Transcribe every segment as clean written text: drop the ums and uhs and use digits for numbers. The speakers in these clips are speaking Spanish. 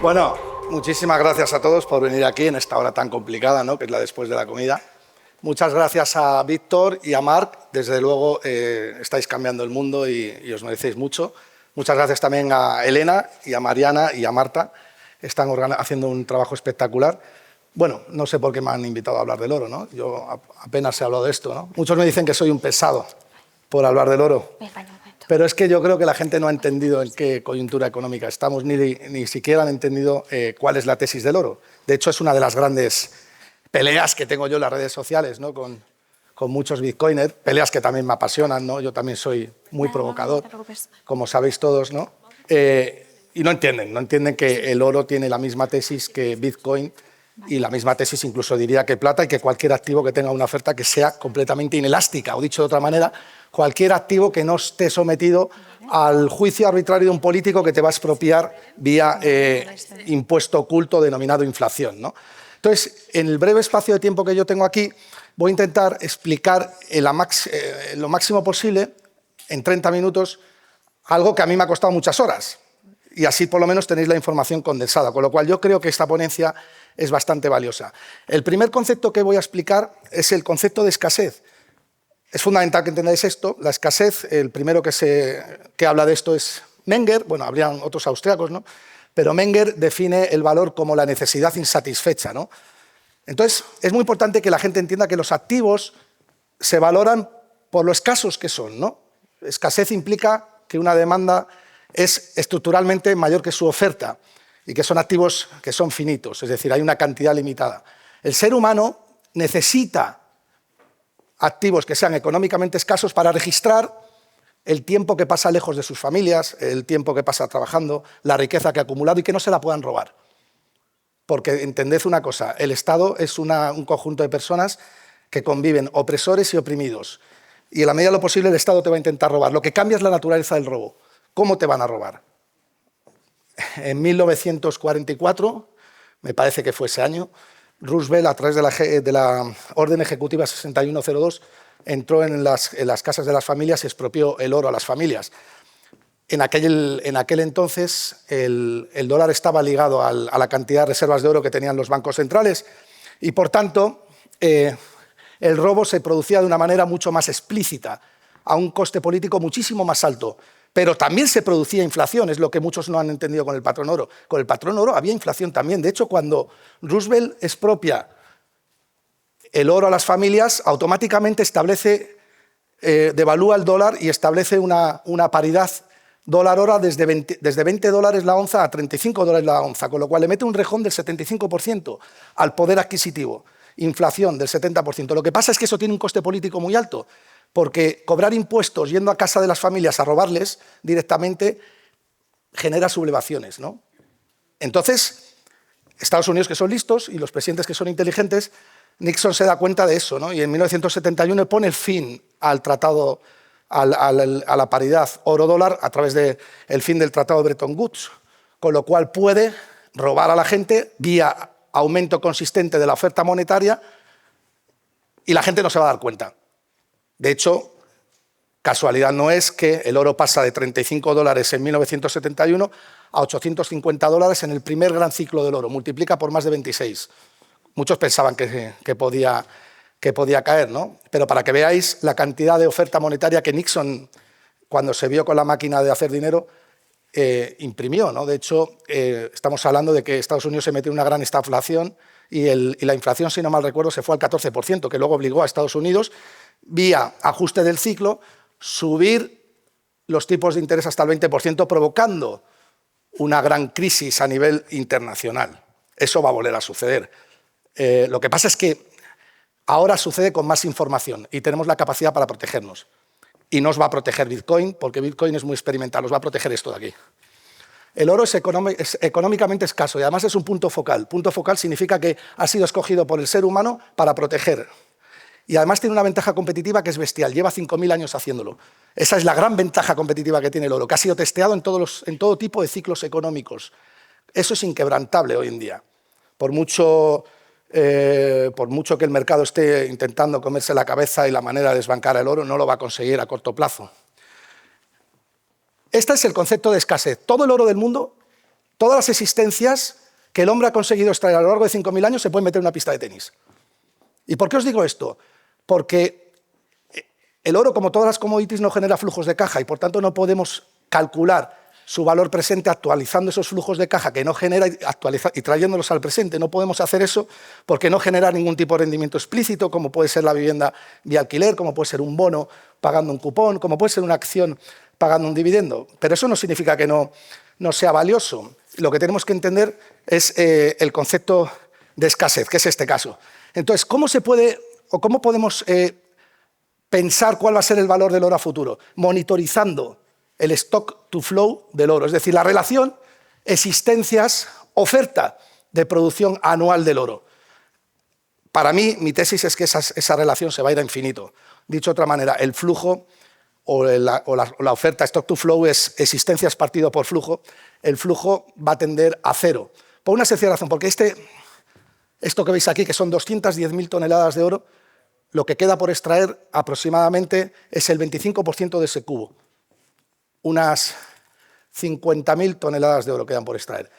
Bueno, muchísimas gracias a todos por venir aquí en esta hora tan complicada, ¿no?, que es la después de la comida. Muchas gracias a Víctor y a Marc. Desde luego estáis cambiando el mundo y os merecéis mucho. Muchas gracias también a Elena y a Mariana y a Marta. Están haciendo un trabajo espectacular. Bueno, no sé por qué me han invitado a hablar del oro, ¿no? Yo apenas he hablado de esto, ¿no? Muchos me dicen que soy un pesado por hablar del oro. Pero es que yo creo que la gente no ha entendido en qué coyuntura económica estamos, ni siquiera han entendido cuál es la tesis del oro. De hecho, es una de las grandes peleas que tengo yo en las redes sociales, ¿no?, con muchos bitcoiners, peleas que también me apasionan, ¿no? Yo también soy muy provocador, como sabéis todos, ¿no? Y no entienden que el oro tiene la misma tesis que Bitcoin y la misma tesis incluso diría que plata y que cualquier activo que tenga una oferta que sea completamente inelástica, o dicho de otra manera, cualquier activo que no esté sometido al juicio arbitrario de un político que te va a expropiar vía impuesto oculto denominado inflación, ¿no? Entonces, en el breve espacio de tiempo que yo tengo aquí, voy a intentar explicar lo máximo posible, en 30 minutos, algo que a mí me ha costado muchas horas. Y así por lo menos tenéis la información condensada, con lo cual yo creo que esta ponencia es bastante valiosa. El primer concepto que voy a explicar es el concepto de escasez. Es fundamental que entendáis esto. La escasez, el primero que habla de esto es Menger, bueno, habrían otros austríacos, ¿no?, pero Menger define el valor como la necesidad insatisfecha, ¿no? Entonces, es muy importante que la gente entienda que los activos se valoran por lo escasos que son, ¿no? Escasez implica que una demanda es estructuralmente mayor que su oferta y que son activos que son finitos, es decir, hay una cantidad limitada. El ser humano necesita activos que sean económicamente escasos para registrar el tiempo que pasa lejos de sus familias, el tiempo que pasa trabajando, la riqueza que ha acumulado y que no se la puedan robar. Porque entended una cosa, el Estado es un conjunto de personas que conviven opresores y oprimidos. Y en la medida de lo posible el Estado te va a intentar robar. Lo que cambia es la naturaleza del robo. ¿Cómo te van a robar? En 1944, me parece que fue ese año, Roosevelt, a través de la Orden Ejecutiva 6102, entró en las casas de las familias y expropió el oro a las familias. En aquel entonces el dólar estaba ligado a la cantidad de reservas de oro que tenían los bancos centrales y, por tanto, el robo se producía de una manera mucho más explícita, a un coste político muchísimo más alto. Pero también se producía inflación, es lo que muchos no han entendido con el patrón oro. Con el patrón oro había inflación también. De hecho, cuando Roosevelt expropia el oro a las familias, automáticamente devalúa el dólar y establece una paridad dólar-hora desde $20 la onza a $35 la onza, con lo cual le mete un rejón del 75% al poder adquisitivo, inflación del 70%. Lo que pasa es que eso tiene un coste político muy alto, porque cobrar impuestos yendo a casa de las familias a robarles directamente genera sublevaciones, ¿no? Entonces, Estados Unidos, que son listos, y los presidentes que son inteligentes, Nixon se da cuenta de eso, ¿no? Y en 1971 pone el fin al tratado, a la paridad oro-dólar a través del fin del tratado de Bretton Woods, con lo cual puede robar a la gente vía aumento consistente de la oferta monetaria y la gente no se va a dar cuenta. De hecho, casualidad no es que el oro pasa de $35 en 1971 a $850 en el primer gran ciclo del oro, multiplica por más de 26. Muchos pensaban que podía caer, ¿no? Pero para que veáis la cantidad de oferta monetaria que Nixon, cuando se vio con la máquina de hacer dinero, imprimió, ¿no? De hecho, estamos hablando de que Estados Unidos se metió en una gran estaflación y la inflación, si no mal recuerdo, se fue al 14%, que luego obligó a Estados Unidos, vía ajuste del ciclo, subir los tipos de interés hasta el 20%, provocando una gran crisis a nivel internacional. Eso va a volver a suceder. Lo que pasa es que ahora sucede con más información y tenemos la capacidad para protegernos. Y no os va a proteger Bitcoin, porque Bitcoin es muy experimental, os va a proteger esto de aquí. El oro es económicamente escaso y además es un punto focal. Punto focal significa que ha sido escogido por el ser humano para proteger. Y además tiene una ventaja competitiva que es bestial, lleva 5.000 años haciéndolo. Esa es la gran ventaja competitiva que tiene el oro, que ha sido testeado en todo tipo de ciclos económicos. Eso es inquebrantable hoy en día. Por mucho que el mercado esté intentando comerse la cabeza y la manera de desbancar el oro, no lo va a conseguir a corto plazo. Este es el concepto de escasez. Todo el oro del mundo Todas las existencias que el hombre ha conseguido extraer a lo largo de 5.000 años se pueden meter en una pista de tenis. ¿Y por qué os digo esto? Porque el oro, como todas las commodities, no genera flujos de caja y por tanto no podemos calcular su valor presente actualizando esos flujos de caja que no genera y trayéndolos al presente. No podemos hacer eso porque no genera ningún tipo de rendimiento explícito, como puede ser la vivienda de alquiler, como puede ser un bono pagando un cupón, como puede ser una acción pagando un dividendo. Pero eso no significa que no sea valioso. Lo que tenemos que entender es el concepto de escasez, que es este caso. Entonces, ¿cómo podemos pensar cuál va a ser el valor del oro a futuro? Monitorizando el stock to flow del oro, es decir, la relación existencias-oferta de producción anual del oro. Para mí, mi tesis es que esa relación se va a ir a infinito. Dicho de otra manera, el flujo o la oferta stock to flow es existencias partido por flujo. El flujo va a tender a cero. Por una sencilla razón, porque esto que veis aquí, que son 210.000 toneladas de oro, lo que queda por extraer aproximadamente es el 25% de ese cubo. Unas 50.000 toneladas de oro quedan por extraer.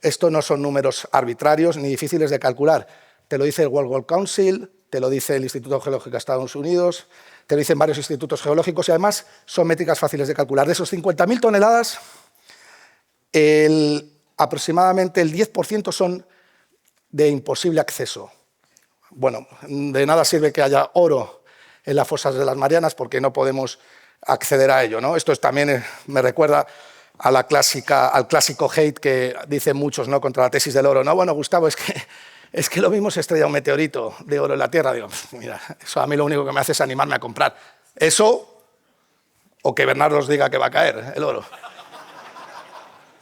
Esto no son números arbitrarios ni difíciles de calcular. Te lo dice el World Gold Council, te lo dice el Instituto Geológico de Estados Unidos, te lo dicen varios institutos geológicos y además son métricas fáciles de calcular. De esos 50.000 toneladas, aproximadamente el 10% son de imposible acceso. Bueno, de nada sirve que haya oro en las fosas de las Marianas porque no podemos acceder a ello, ¿no? Esto también me recuerda a al clásico hate que dicen muchos, ¿no?, contra la tesis del oro. No, bueno, Gustavo, es que lo mismo se estrella un meteorito de oro en la Tierra. Digo, mira, eso a mí lo único que me hace es animarme a comprar. Eso o que Bernardo os diga que va a caer el oro.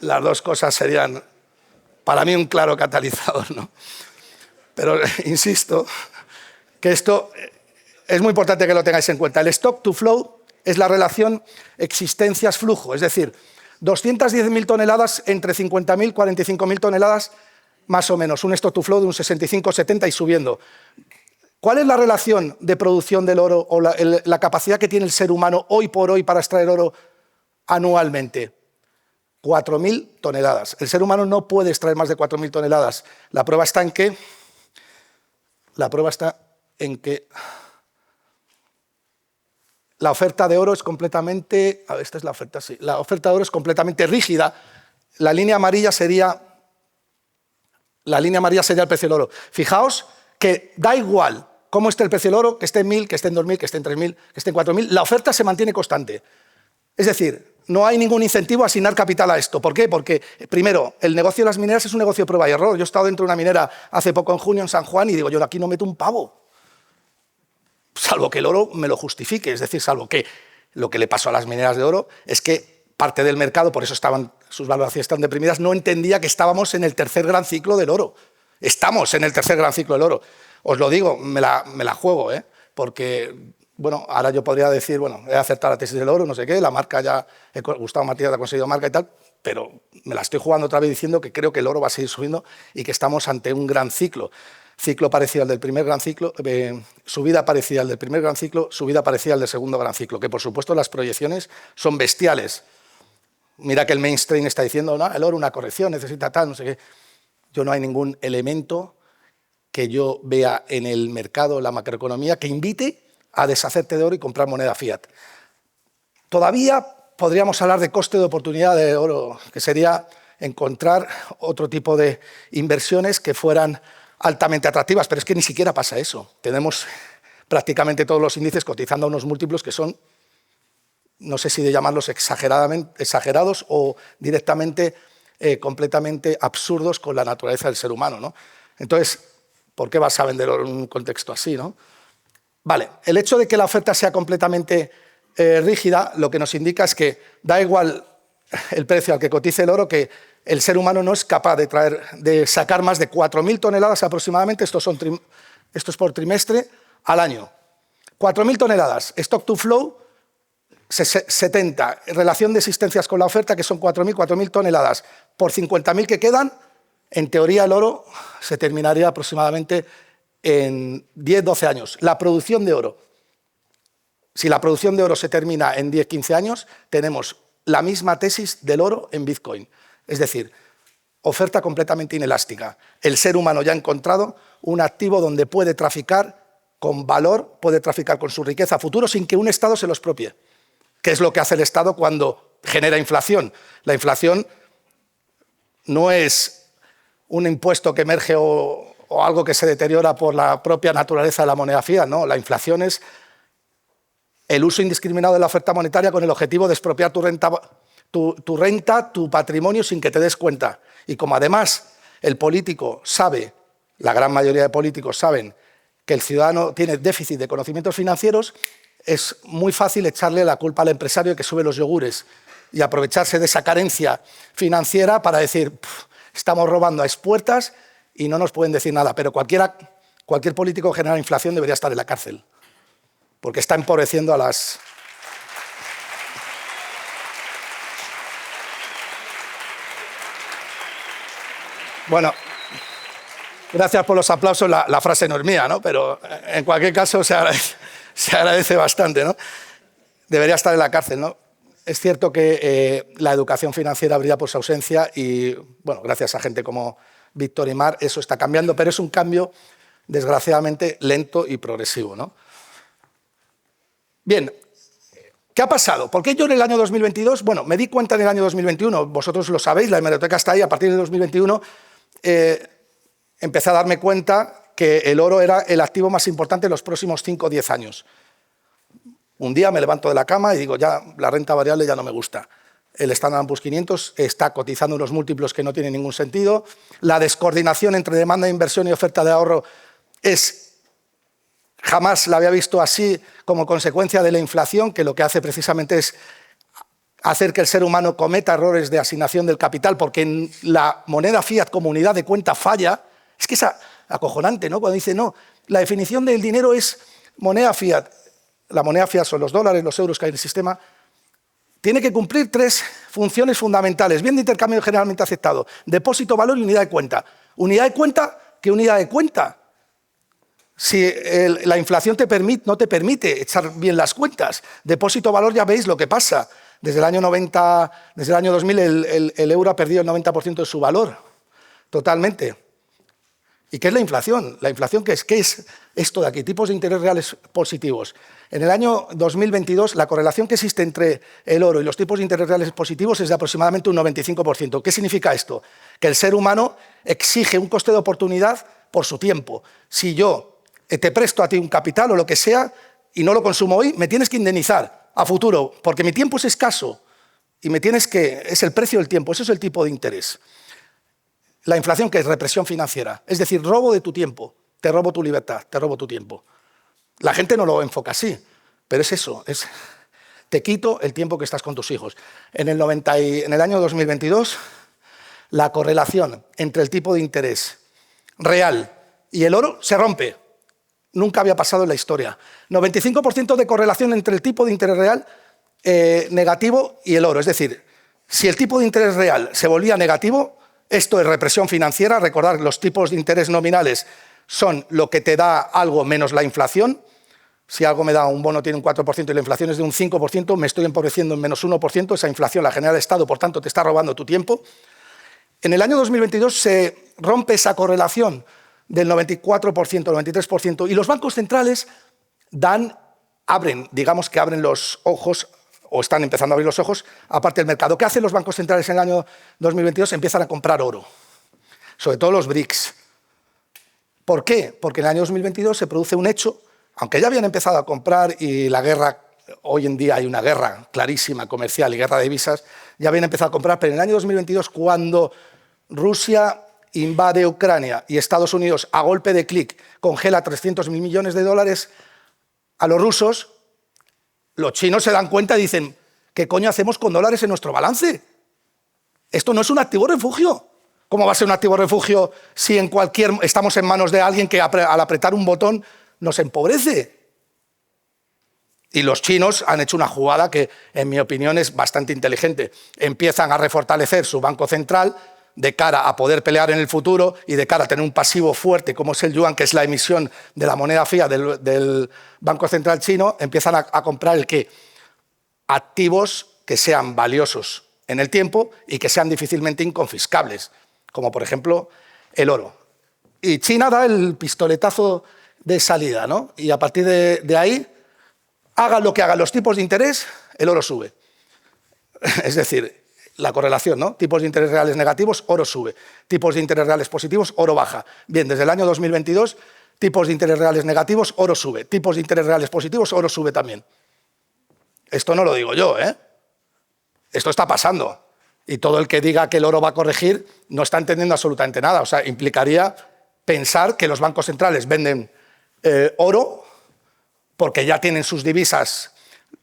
Las dos cosas serían, para mí, un claro catalizador, ¿no? Pero insisto que esto es muy importante que lo tengáis en cuenta. El stock to flow es la relación existencias-flujo, es decir, 210.000 toneladas entre 50.000 y 45.000 toneladas, más o menos, un stock to flow de un 65-70 y subiendo. ¿Cuál es la relación de producción del oro o la capacidad que tiene el ser humano hoy por hoy para extraer oro anualmente? 4.000 toneladas. El ser humano no puede extraer más de 4.000 toneladas. La prueba está en que la oferta de oro es completamente, esta es la oferta, sí, la oferta de oro es completamente rígida. La línea amarilla sería el precio del oro. Fijaos que da igual cómo esté el precio del oro, que esté en 1.000, que esté en 2.000, que esté en 3.000, que esté en 4.000, la oferta se mantiene constante. Es decir, no hay ningún incentivo a asignar capital a esto. ¿Por qué? Porque, primero, el negocio de las mineras es un negocio de prueba y error. Yo he estado dentro de una minera hace poco en junio en San Juan y digo, yo aquí no meto un pavo. Salvo que el oro me lo justifique, es decir, salvo que lo que le pasó a las mineras de oro es que parte del mercado, por eso sus valoraciones tan deprimidas, no entendía que estábamos en el tercer gran ciclo del oro. Estamos en el tercer gran ciclo del oro. Os lo digo, me la juego, porque, bueno, ahora yo podría decir, bueno, he acertado la tesis del oro, no sé qué, la marca ya, Gustavo Matías ha conseguido marca y tal, pero me la estoy jugando otra vez diciendo que creo que el oro va a seguir subiendo y que estamos ante un gran ciclo. Ciclo parecido al del primer gran ciclo, subida parecida al del primer gran ciclo, subida parecida al del segundo gran ciclo, que por supuesto las proyecciones son bestiales. Mira que el mainstream está diciendo, no, el oro una corrección, necesita tal, no sé qué. Yo no hay ningún elemento que yo vea en el mercado, la macroeconomía, que invite a deshacerte de oro y comprar moneda fiat. Todavía podríamos hablar de coste de oportunidad de oro, que sería encontrar otro tipo de inversiones que fueran altamente atractivas, pero es que ni siquiera pasa eso. Tenemos prácticamente todos los índices cotizando a unos múltiplos que son, no sé si de llamarlos exagerados o directamente completamente absurdos con la naturaleza del ser humano, ¿no? Entonces, ¿por qué vas a vender oro en un contexto así, ¿no? Vale, el hecho de que la oferta sea completamente rígida, lo que nos indica es que da igual el precio al que cotice el oro, que el ser humano no es capaz de sacar más de 4.000 toneladas aproximadamente, esto es por trimestre, al año. 4.000 toneladas, stock to flow, 70, relación de existencias con la oferta, que son 4.000 toneladas, por 50.000 que quedan, en teoría el oro se terminaría aproximadamente en 10-12 años. La producción de oro, si la producción de oro se termina en 10-15 años, tenemos la misma tesis del oro en Bitcoin. Es decir, Oferta completamente inelástica. El ser humano ya ha encontrado un activo donde puede traficar con valor, puede traficar con su riqueza a futuro sin que un Estado se lo expropie. ¿Qué es lo que hace el Estado cuando genera inflación? La inflación no es un impuesto que emerge o algo que se deteriora por la propia naturaleza de la moneda fiat, no. La inflación es el uso indiscriminado de la oferta monetaria con el objetivo de expropiar tu renta, tu patrimonio, sin que te des cuenta. Y como además el político sabe, la gran mayoría de políticos saben, que el ciudadano tiene déficit de conocimientos financieros, es muy fácil echarle la culpa al empresario que sube los yogures y aprovecharse de esa carencia financiera para decir, estamos robando a expuertas y no nos pueden decir nada. Pero cualquier político que genera inflación debería estar en la cárcel, porque está empobreciendo a las... Bueno, gracias por los aplausos, la frase no es mía, ¿no? Pero en cualquier caso se agradece bastante, ¿no? Debería estar en la cárcel, ¿no? Es cierto que la educación financiera brilla por su ausencia y, bueno, gracias a gente como Víctor y Mar, eso está cambiando, pero es un cambio, desgraciadamente, lento y progresivo, ¿no? Bien, ¿qué ha pasado? ¿Por qué yo en el año 2022? Bueno, me di cuenta en el año 2021, vosotros lo sabéis, la hemeroteca está ahí, a partir de 2021 empecé a darme cuenta que el oro era el activo más importante en los próximos 5 o 10 años. Un día me levanto de la cama y digo, ya la renta variable ya no me gusta. El Standard & Poor's 500 está cotizando unos múltiplos que no tienen ningún sentido. La descoordinación entre demanda de inversión y oferta de ahorro jamás la había visto así como consecuencia de la inflación, que lo que hace precisamente es hacer que el ser humano cometa errores de asignación del capital, porque en la moneda fiat como unidad de cuenta falla. Es que es acojonante, ¿no? Cuando dice, no, la definición del dinero es moneda fiat. La moneda fiat son los dólares, los euros que hay en el sistema. Tiene que cumplir 3 funciones fundamentales. Bien de intercambio generalmente aceptado. Depósito, valor y unidad de cuenta. ¿Unidad de cuenta? ¿Qué unidad de cuenta? Si la inflación no te permite echar bien las cuentas. Depósito, valor, ya veis lo que pasa. Desde el año 90, desde el año 2000 el euro ha perdido el 90% de su valor, totalmente. ¿Y qué es la inflación? ¿La inflación qué es? ¿Qué es esto de aquí? Tipos de interés reales positivos. En el año 2022 la correlación que existe entre el oro y los tipos de interés reales positivos es de aproximadamente un 95%. ¿Qué significa esto? Que el ser humano exige un coste de oportunidad por su tiempo. Si yo te presto a ti un capital o lo que sea y no lo consumo hoy, me tienes que indemnizar a futuro, porque mi tiempo es escaso y es el precio del tiempo, eso es el tipo de interés. La inflación, que es represión financiera, es decir, robo de tu tiempo, te robo tu libertad, te robo tu tiempo. La gente no lo enfoca así, pero es eso, te quito el tiempo que estás con tus hijos. En el año 2022, la correlación entre el tipo de interés real y el oro se rompe. Nunca había pasado en la historia. 95% de correlación entre el tipo de interés real negativo y el oro. Es decir, si el tipo de interés real se volvía negativo, esto es represión financiera. Recordad, los tipos de interés nominales son lo que te da algo menos la inflación. Si algo me da un bono tiene un 4% y la inflación es de un 5%, me estoy empobreciendo en menos 1%. Esa inflación la genera el Estado, por tanto, te está robando tu tiempo. En el año 2022 se rompe esa correlación del 94%, 93%, y los bancos centrales abren los ojos, o están empezando a abrir los ojos, aparte del mercado. ¿Qué hacen los bancos centrales en el año 2022? Empiezan a comprar oro, sobre todo los BRICS. ¿Por qué? Porque en el año 2022 se produce un hecho, aunque ya habían empezado a comprar y la guerra, hoy en día hay una guerra clarísima comercial y guerra de divisas, ya habían empezado a comprar, pero en el año 2022, cuando Rusia invade Ucrania y Estados Unidos, a golpe de clic, congela 300.000 millones de dólares a los rusos, los chinos se dan cuenta y dicen, ¿qué coño hacemos con dólares en nuestro balance? Esto no es un activo refugio. ¿Cómo va a ser un activo refugio si estamos en manos de alguien que al apretar un botón nos empobrece? Y los chinos han hecho una jugada que, en mi opinión, es bastante inteligente. Empiezan a refortalecer su banco central de cara a poder pelear en el futuro y de cara a tener un pasivo fuerte como es el yuan, que es la emisión de la moneda fiat del Banco Central chino. Empiezan a comprar activos que sean valiosos en el tiempo y que sean difícilmente inconfiscables. como por ejemplo el oro. Y China da el pistoletazo de salida, ¿no? Y a partir de ahí, hagan lo que hagan los tipos de interés, el oro sube. Es decir, la correlación, ¿no? Tipos de interés reales negativos, oro sube. Tipos de interés reales positivos, oro baja. Bien, desde el año 2022, tipos de interés reales negativos, oro sube. Tipos de interés reales positivos, oro sube también. Esto no lo digo yo, ¿eh? Esto está pasando. Y todo el que diga que el oro va a corregir no está entendiendo absolutamente nada. O sea, implicaría pensar que los bancos centrales venden oro porque ya tienen sus divisas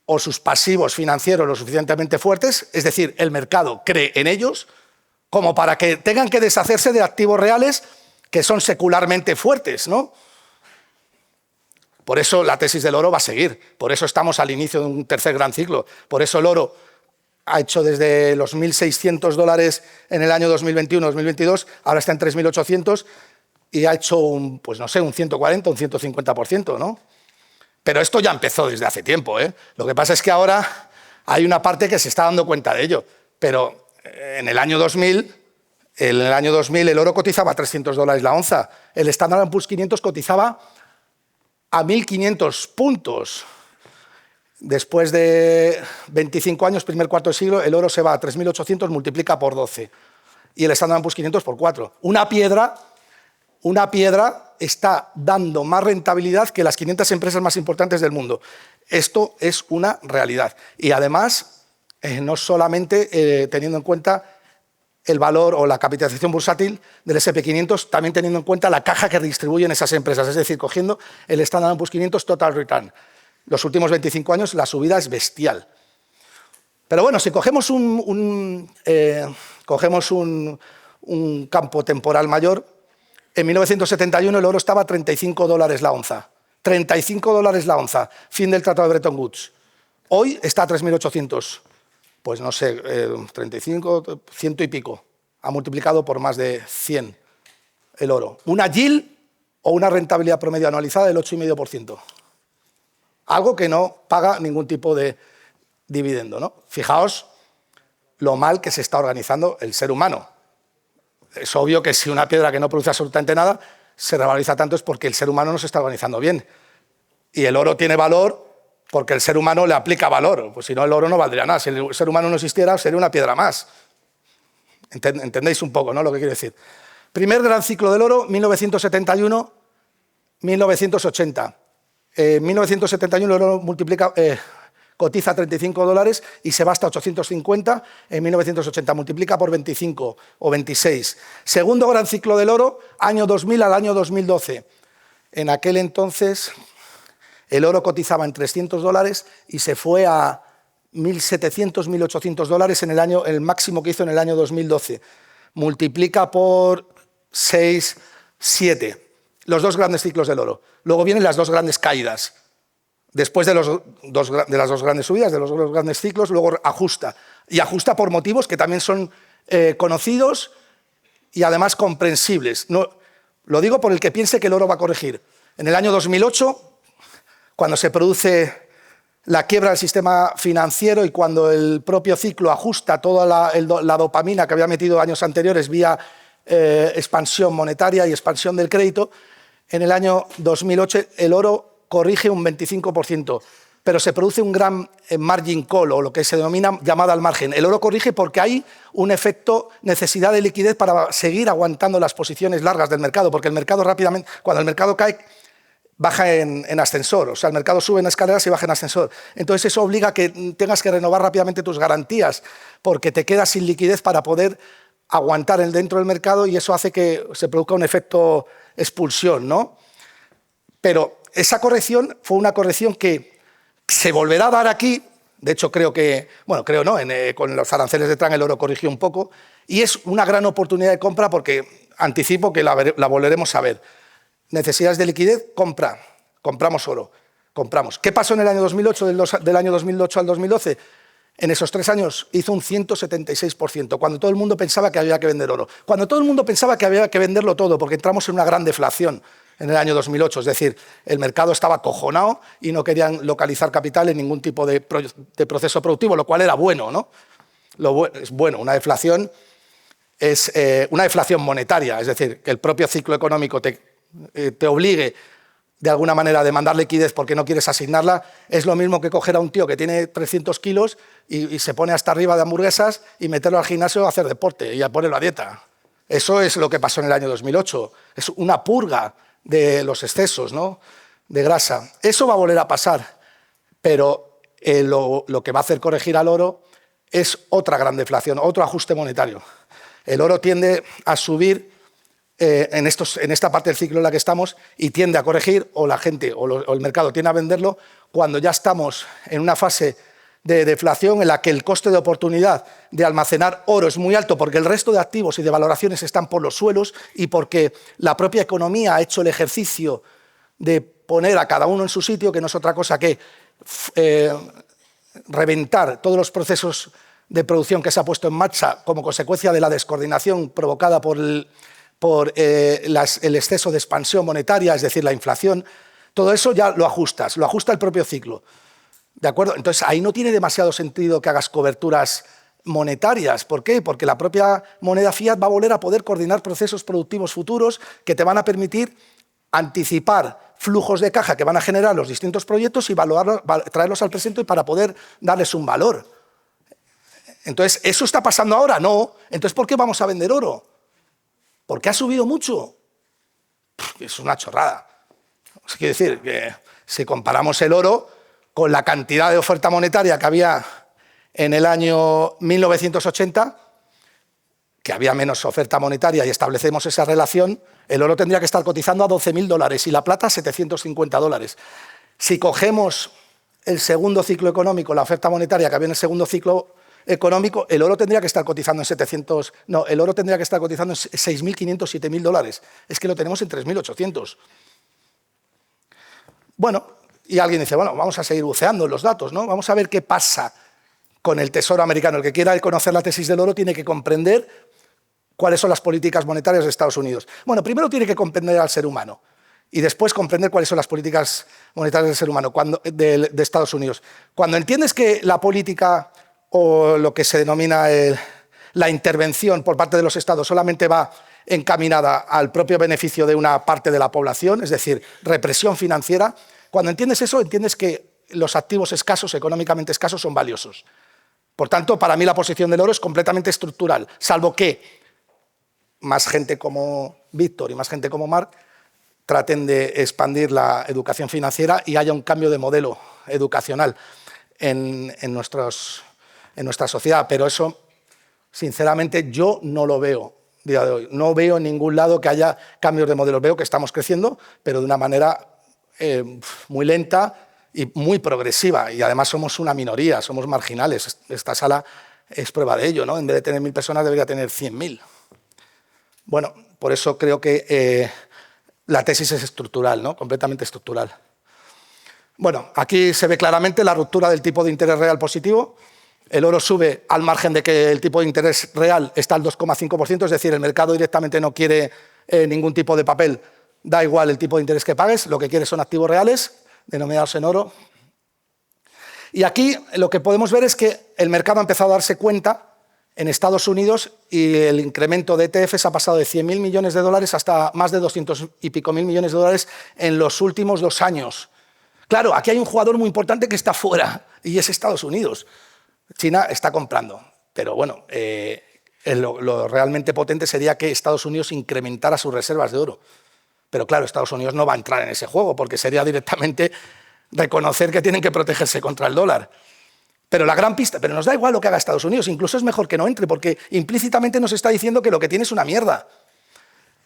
o sus pasivos financieros lo suficientemente fuertes, es decir, el mercado cree en ellos, como para que tengan que deshacerse de activos reales que son secularmente fuertes, ¿no? Por eso la tesis del oro va a seguir, por eso estamos al inicio de un tercer gran ciclo, por eso el oro ha hecho desde los $1.600 en el año 2021-2022, ahora está en 3.800 y ha hecho pues no sé, un 140, un 150%, ¿no? Pero esto ya empezó desde hace tiempo, ¿eh? Lo que pasa es que ahora hay una parte que se está dando cuenta de ello, pero en el año 2000 el oro cotizaba a $300 la onza, el Standard & Poor's 500 cotizaba a 1.500 puntos. Después de 25 años, primer cuarto de siglo, el oro se va a 3.800, multiplica por 12 y el Standard & Poor's 500 por 4. Una piedra está dando más rentabilidad que las 500 empresas más importantes del mundo. Esto es una realidad. Y además, no solamente teniendo en cuenta el valor o la capitalización bursátil del S&P 500, también teniendo en cuenta la caja que distribuyen esas empresas, es decir, cogiendo el Standard & Poor's 500 Total Return. Los últimos 25 años la subida es bestial. Pero bueno, si cogemos un campo temporal mayor, en 1971 el oro estaba a $35 la onza. $35 la onza, fin del Tratado de Bretton Woods. Hoy está a 3.800. Pues no sé, 35, 100 y pico. Ha multiplicado por más de 100 el oro. Una yield o una rentabilidad promedio anualizada del 8,5%. Algo que no paga ningún tipo de dividendo, ¿no? Fijaos lo mal que se está organizando el ser humano. Es obvio que si una piedra que no produce absolutamente nada se revaloriza tanto es porque el ser humano no se está organizando bien. Y el oro tiene valor porque el ser humano le aplica valor. Pues si no, el oro no valdría nada. Si el ser humano no existiera, sería una piedra más. ¿Entendéis un poco, ¿no?, lo que quiero decir? Primer gran ciclo del oro, 1971-1980. En 1971 el oro cotiza $35 y se va hasta 850 en 1980, multiplica por 25 o 26. Segundo gran ciclo del oro, año 2000 al año 2012. En aquel entonces el oro cotizaba en $300 y se fue a $1.700, $1.800 en el máximo que hizo en el año 2012. Multiplica por 6, 7. Los dos grandes ciclos del oro. Luego vienen las dos grandes caídas. Después de las dos grandes subidas, de los dos grandes ciclos, luego ajusta. Y ajusta por motivos que también son conocidos y además comprensibles. No, lo digo por el que piense que el oro va a corregir. En el año 2008, cuando se produce la quiebra del sistema financiero y cuando el propio ciclo ajusta toda la dopamina que había metido años anteriores vía expansión monetaria y expansión del crédito, en el año 2008 el oro corrige un 25%, pero se produce un gran margin call, o lo que se denomina llamada al margen. El oro corrige porque hay un efecto necesidad de liquidez para seguir aguantando las posiciones largas del mercado, porque el mercado rápidamente, cuando el mercado cae, baja en ascensor, o sea, el mercado sube en escaleras y baja en ascensor. Entonces eso obliga a que tengas que renovar rápidamente tus garantías, porque te quedas sin liquidez para poder aguantar dentro del mercado y eso hace que se produzca un efecto expulsión, ¿no? Pero esa corrección fue una corrección que se volverá a dar aquí. De hecho, creo no, con los aranceles de Trump el oro corrigió un poco y es una gran oportunidad de compra porque anticipo que la volveremos a ver. Necesidades de liquidez, compramos oro, compramos. ¿Qué pasó en el año 2008, del año 2008 al 2012? En esos 3 años hizo un 176%, cuando todo el mundo pensaba que había que vender oro. Cuando todo el mundo pensaba que había que venderlo todo, porque entramos en una gran deflación en el año 2008, es decir, el mercado estaba acojonado y no querían localizar capital en ningún tipo de proceso productivo, lo cual era bueno, ¿no? Es bueno, una deflación es una deflación monetaria, es decir, que el propio ciclo económico te obligue de alguna manera a demandar liquidez porque no quieres asignarla, es lo mismo que coger a un tío que tiene 300 kilos y se pone hasta arriba de hamburguesas y meterlo al gimnasio a hacer deporte y a ponerlo a dieta. Eso es lo que pasó en el año 2008. Es una purga de los excesos, ¿no?, de grasa. Eso va a volver a pasar, pero lo que va a hacer corregir al oro es otra gran deflación, otro ajuste monetario. El oro tiende a subir en esta parte del ciclo en la que estamos y tiende a corregir, o la gente o el mercado tiende a venderlo cuando ya estamos en una fase de deflación en la que el coste de oportunidad de almacenar oro es muy alto porque el resto de activos y de valoraciones están por los suelos y porque la propia economía ha hecho el ejercicio de poner a cada uno en su sitio, que no es otra cosa que reventar todos los procesos de producción que se ha puesto en marcha como consecuencia de la descoordinación provocada por el exceso de expansión monetaria, es decir, la inflación. Todo eso ya lo ajusta el propio ciclo. ¿De acuerdo? Entonces, ahí no tiene demasiado sentido que hagas coberturas monetarias. ¿Por qué? Porque la propia moneda fiat va a volver a poder coordinar procesos productivos futuros que te van a permitir anticipar flujos de caja que van a generar los distintos proyectos y traerlos al presente para poder darles un valor. Entonces, ¿eso está pasando ahora? No. Entonces, ¿por qué vamos a vender oro? ¿Por qué ha subido mucho? Es una chorrada. Quiere decir que si comparamos el oro con la cantidad de oferta monetaria que había en el año 1980, que había menos oferta monetaria y establecemos esa relación, el oro tendría que estar cotizando a $12.000 y la plata a $750. Si cogemos el segundo ciclo económico, la oferta monetaria que había en el segundo ciclo económico, el oro tendría que estar cotizando en el oro tendría que estar cotizando en $6.500, $7.000. Es que lo tenemos en 3.800. Bueno, y alguien dice, bueno, vamos a seguir buceando en los datos, ¿no? Vamos a ver qué pasa con el Tesoro americano. El que quiera conocer la tesis del oro tiene que comprender cuáles son las políticas monetarias de Estados Unidos. Bueno, primero tiene que comprender al ser humano y después comprender cuáles son las políticas monetarias del ser humano, de Estados Unidos. Cuando entiendes que la política o lo que se denomina la intervención por parte de los estados solamente va encaminada al propio beneficio de una parte de la población, es decir, represión financiera, cuando entiendes eso, entiendes que los activos escasos, económicamente escasos, son valiosos. Por tanto, para mí la posición del oro es completamente estructural, salvo que más gente como Víctor y más gente como Marc traten de expandir la educación financiera y haya un cambio de modelo educacional en nuestra sociedad. Pero eso, sinceramente, yo no lo veo a día de hoy. No veo en ningún lado que haya cambios de modelo. Veo que estamos creciendo, pero de una manera muy lenta y muy progresiva. Y además somos una minoría, somos marginales. Esta sala es prueba de ello, ¿no? En vez de tener 1.000 personas, debería tener 100.000. Bueno, por eso creo que la tesis es estructural, ¿no? Completamente estructural. Bueno, aquí se ve claramente la ruptura del tipo de interés real positivo. El oro sube al margen de que el tipo de interés real está al 2,5%, es decir, el mercado directamente no quiere ningún tipo de papel, da igual el tipo de interés que pagues, lo que quiere son activos reales, denominados en oro. Y aquí lo que podemos ver es que el mercado ha empezado a darse cuenta en Estados Unidos y el incremento de ETFs ha pasado de 100.000 millones de dólares hasta más de 200 y pico mil millones de dólares en los últimos 2 años. Claro, aquí hay un jugador muy importante que está fuera y es Estados Unidos. China está comprando, pero bueno, lo realmente potente sería que Estados Unidos incrementara sus reservas de oro. Pero claro, Estados Unidos no va a entrar en ese juego porque sería directamente reconocer que tienen que protegerse contra el dólar. Pero la gran pista, pero nos da igual lo que haga Estados Unidos, incluso es mejor que no entre porque implícitamente nos está diciendo que lo que tiene es una mierda.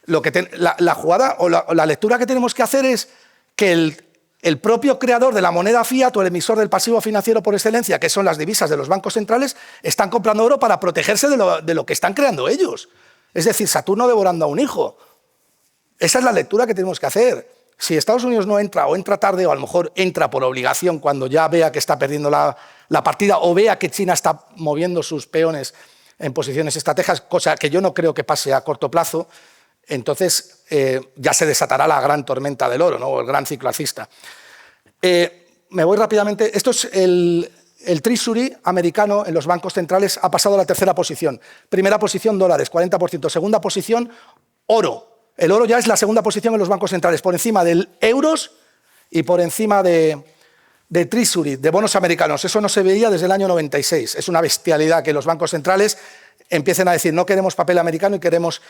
La jugada o la lectura que tenemos que hacer es que el propio creador de la moneda fiat o el emisor del pasivo financiero por excelencia, que son las divisas de los bancos centrales, están comprando oro para protegerse de lo que están creando ellos. Es decir, Saturno devorando a un hijo. Esa es la lectura que tenemos que hacer. Si Estados Unidos no entra o entra tarde o a lo mejor entra por obligación cuando ya vea que está perdiendo la partida o vea que China está moviendo sus peones en posiciones estratégicas, cosa que yo no creo que pase a corto plazo, entonces ya se desatará la gran tormenta del oro, ¿no? O el gran ciclo alcista. Me voy rápidamente. Esto es el Treasury americano en los bancos centrales ha pasado a la tercera posición. Primera posición, dólares, 40%. Segunda posición, oro. El oro ya es la segunda posición en los bancos centrales, por encima del euros y por encima de Treasury, de bonos americanos. Eso no se veía desde el año 96. Es una bestialidad que los bancos centrales empiecen a decir no queremos papel americano y queremos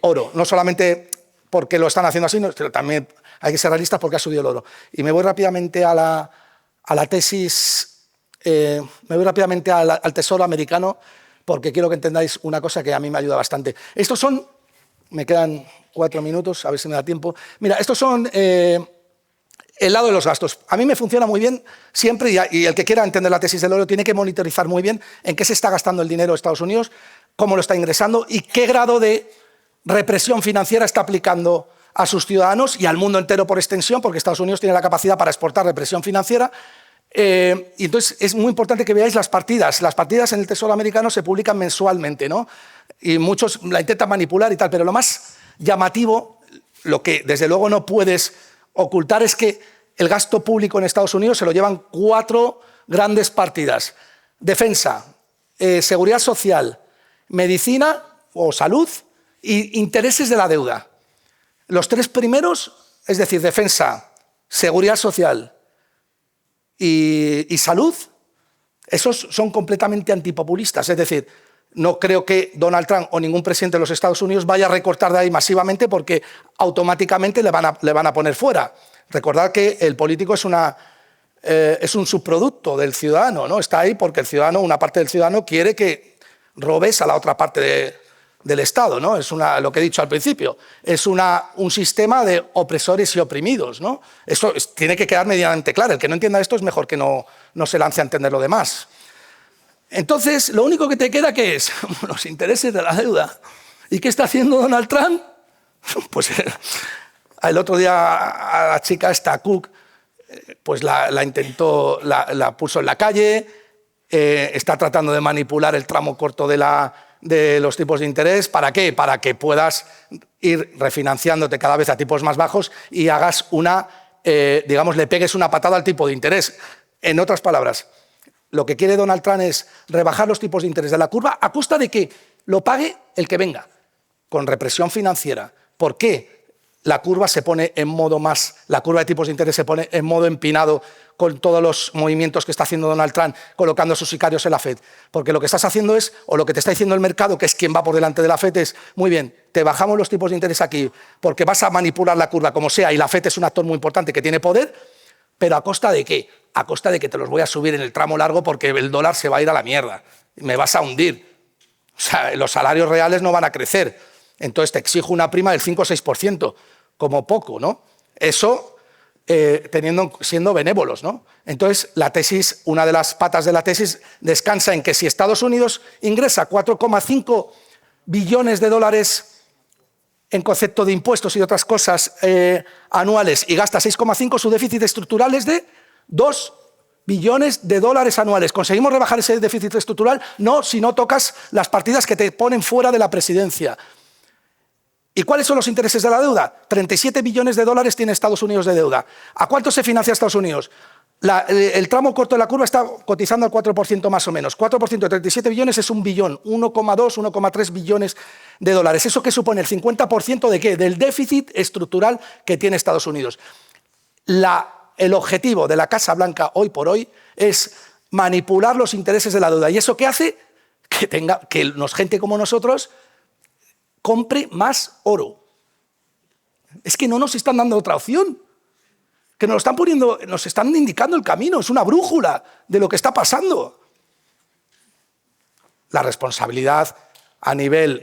oro. No solamente porque lo están haciendo así, pero también hay que ser realistas porque ha subido el oro. Y me voy rápidamente a la tesis... me voy rápidamente al Tesoro americano porque quiero que entendáis una cosa que a mí me ayuda bastante. Estos son, me quedan 4 minutos, a ver si me da tiempo. Mira, estos son el lado de los gastos. A mí me funciona muy bien siempre y el que quiera entender la tesis del oro tiene que monitorizar muy bien en qué se está gastando el dinero de Estados Unidos, cómo lo está ingresando y qué grado de represión financiera está aplicando a sus ciudadanos y al mundo entero por extensión, porque Estados Unidos tiene la capacidad para exportar represión financiera. Y entonces es muy importante que veáis las partidas. Las partidas en el Tesoro americano se publican mensualmente, ¿no? Y muchos la intentan manipular y tal, pero lo más llamativo, lo que desde luego no puedes ocultar es que el gasto público en Estados Unidos se lo llevan 4 grandes partidas. Defensa, seguridad social, medicina o salud e intereses de la deuda. Los 3 primeros, es decir, defensa, seguridad social y salud, esos son completamente antipopulistas. Es decir, no creo que Donald Trump o ningún presidente de los Estados Unidos vaya a recortar de ahí masivamente porque automáticamente le van a poner fuera. Recordad que el político es un subproducto del ciudadano, ¿no? Está ahí porque el ciudadano, una parte del ciudadano quiere que robes a la otra parte del Estado, ¿no? Es lo que he dicho al principio, es un sistema de opresores y oprimidos, ¿no? Eso tiene que quedar medianamente claro. El que no entienda esto es mejor que no se lance a entender lo demás. Entonces, lo único que te queda, ¿qué es? Los intereses de la deuda. ¿Y qué está haciendo Donald Trump? Pues el otro día a la chica esta Cook, pues la puso en la calle, está tratando de manipular el tramo corto de los tipos de interés. ¿Para qué? Para que puedas ir refinanciándote cada vez a tipos más bajos y hagas digamos, le pegues una patada al tipo de interés. En otras palabras, lo que quiere Donald Trump es rebajar los tipos de interés de la curva a costa de que lo pague el que venga, con represión financiera. ¿Por qué? La curva de tipos de interés se pone en modo empinado con todos los movimientos que está haciendo Donald Trump colocando a sus sicarios en la FED. Porque lo que estás haciendo es, o lo que te está diciendo el mercado, que es quien va por delante de la FED, es, muy bien, te bajamos los tipos de interés aquí porque vas a manipular la curva como sea y la FED es un actor muy importante que tiene poder, pero ¿a costa de qué? A costa de que te los voy a subir en el tramo largo porque el dólar se va a ir a la mierda, me vas a hundir. O sea, los salarios reales no van a crecer. Entonces te exijo una prima del 5 o 6%, como poco, ¿no? Eso siendo benévolos, ¿no? Entonces, una de las patas de la tesis descansa en que si Estados Unidos ingresa 4,5 billones de dólares en concepto de impuestos y otras cosas anuales y gasta 6,5, su déficit estructural es de 2 billones de dólares anuales. ¿Conseguimos rebajar ese déficit estructural? No, si no tocas las partidas que te ponen fuera de la presidencia. ¿Y cuáles son los intereses de la deuda? 37 billones de dólares tiene Estados Unidos de deuda. ¿A cuánto se financia Estados Unidos? El tramo corto de la curva está cotizando al 4% más o menos. 4% de 37 billones es 1 billón, 1,2, 1,3 billones de dólares. ¿Eso qué supone? El 50% de ¿qué? Del déficit estructural que tiene Estados Unidos. El objetivo de la Casa Blanca hoy por hoy es manipular los intereses de la deuda. ¿Y eso qué hace? Que gente como nosotros compre más oro. Es que no nos están dando otra opción. Que nos están indicando el camino, es una brújula de lo que está pasando. La responsabilidad a nivel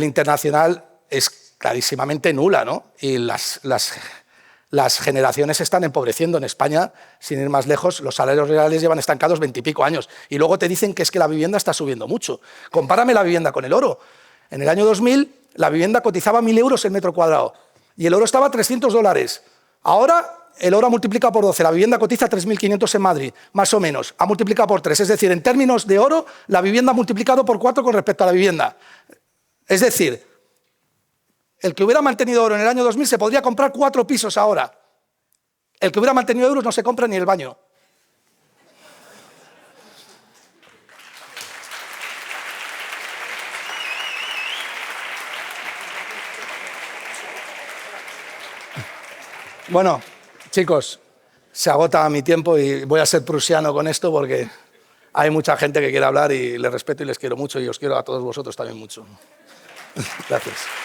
internacional es clarísimamente nula, ¿no? Y las generaciones se están empobreciendo. En España, sin ir más lejos, los salarios reales llevan estancados 20 y pico años. Y luego te dicen que es que la vivienda está subiendo mucho. Compárame la vivienda con el oro. En el año 2000, la vivienda cotizaba 1.000 euros el metro cuadrado y el oro estaba a 300 dólares. Ahora, el oro ha multiplicado por 12. La vivienda cotiza 3.500 en Madrid, más o menos. Ha multiplicado por 3. Es decir, en términos de oro, la vivienda ha multiplicado por 4 con respecto a la vivienda. Es decir, el que hubiera mantenido oro en el año 2000 se podría comprar 4 pisos ahora. El que hubiera mantenido euros no se compra ni el baño. Bueno, chicos, se agota mi tiempo y voy a ser prusiano con esto porque hay mucha gente que quiere hablar y les respeto y les quiero mucho y os quiero a todos vosotros también mucho. Gracias.